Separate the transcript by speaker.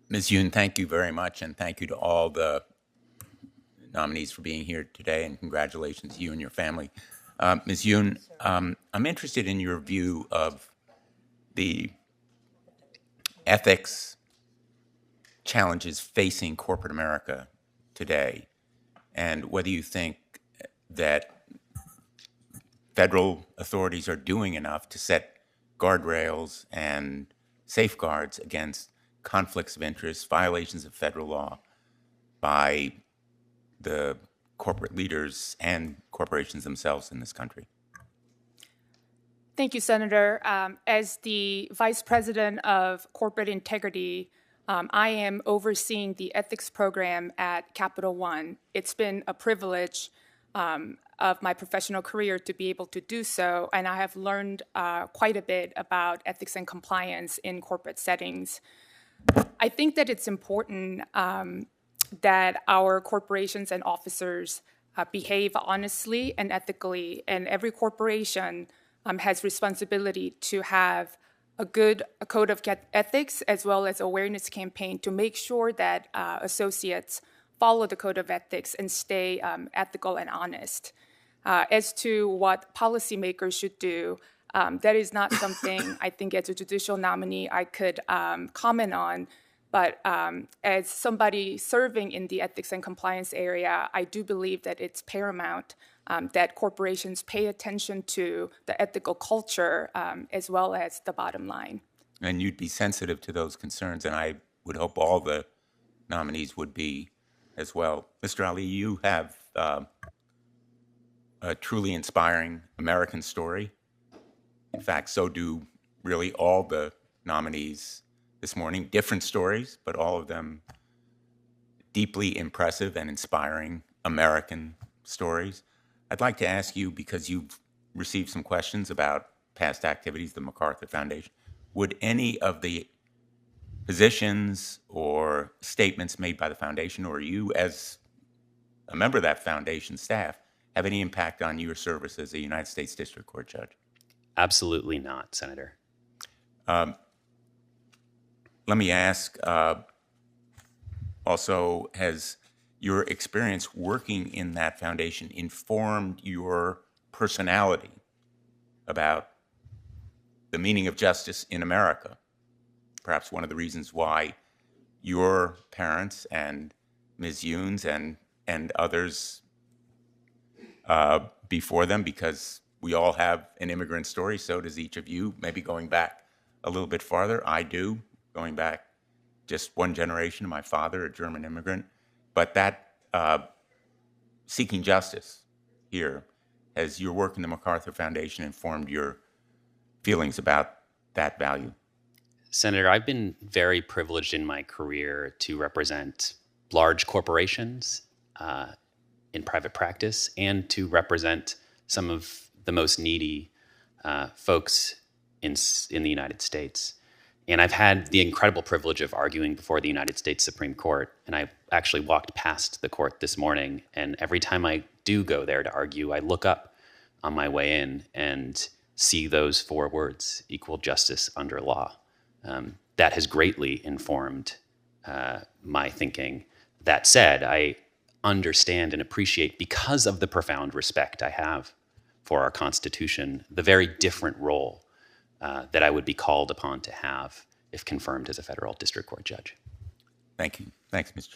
Speaker 1: Ms. Yoon, thank you very much, and thank you to all the nominees for being here today, and congratulations to you and your family. Ms. Yoon, I'm interested in your view of the ethics challenges facing corporate America today, and whether you think that federal authorities are doing enough to set guardrails and safeguards against conflicts of interest, violations of federal law by the corporate leaders and corporations themselves in this country.
Speaker 2: Thank you, Senator. As the Vice President of Corporate Integrity, I am overseeing the ethics program at Capital One. It's been a privilege of my professional career to be able to do so, and I have learned quite a bit about ethics and compliance in corporate settings. I think that it's important that our corporations and officers behave honestly and ethically, and every corporation has responsibility to have a code of ethics as well as awareness campaign to make sure that associates follow the code of ethics and stay ethical and honest. As to what policymakers should do, that is not something I think as a judicial nominee I could comment on. But as somebody serving in the ethics and compliance area, I do believe that it's paramount that corporations pay attention to the ethical culture as well as the bottom line.
Speaker 1: And you'd be sensitive to those concerns, and I would hope all the nominees would be as well. Mr. Ali, you have a truly inspiring American story. In fact, so do really all the nominees this morning. Different stories, but all of them deeply impressive and inspiring American stories. I'd like to ask you, because you've received some questions about past activities, the MacArthur Foundation, would any of the positions or statements made by the foundation or you as a member of that foundation staff have any impact on your service as a United States District Court judge?
Speaker 3: Absolutely not, Senator.
Speaker 1: Let me ask, also, has your experience working in that foundation informed your personality about the meaning of justice in America? Perhaps one of the reasons why your parents and Ms. Yoon's and others before them, because we all have an immigrant story, so does each of you, maybe going back a little bit farther. I do, going back just one generation, my father, a German immigrant. But that seeking justice here, has your work in the MacArthur Foundation informed your feelings about that value?
Speaker 3: Senator, I've been very privileged in my career to represent large corporations in private practice and to represent some of the most needy folks in the United States. And I've had the incredible privilege of arguing before the United States Supreme Court. And I actually walked past the court this morning. And every time I do go there to argue, I look up on my way in and see those 4 words, equal justice under law. That has greatly informed my thinking. That said, I understand and appreciate, because of the profound respect I have for our Constitution, the very different role that I would be called upon to have if confirmed as a federal district court judge.
Speaker 1: Thank you. Thanks, Mr.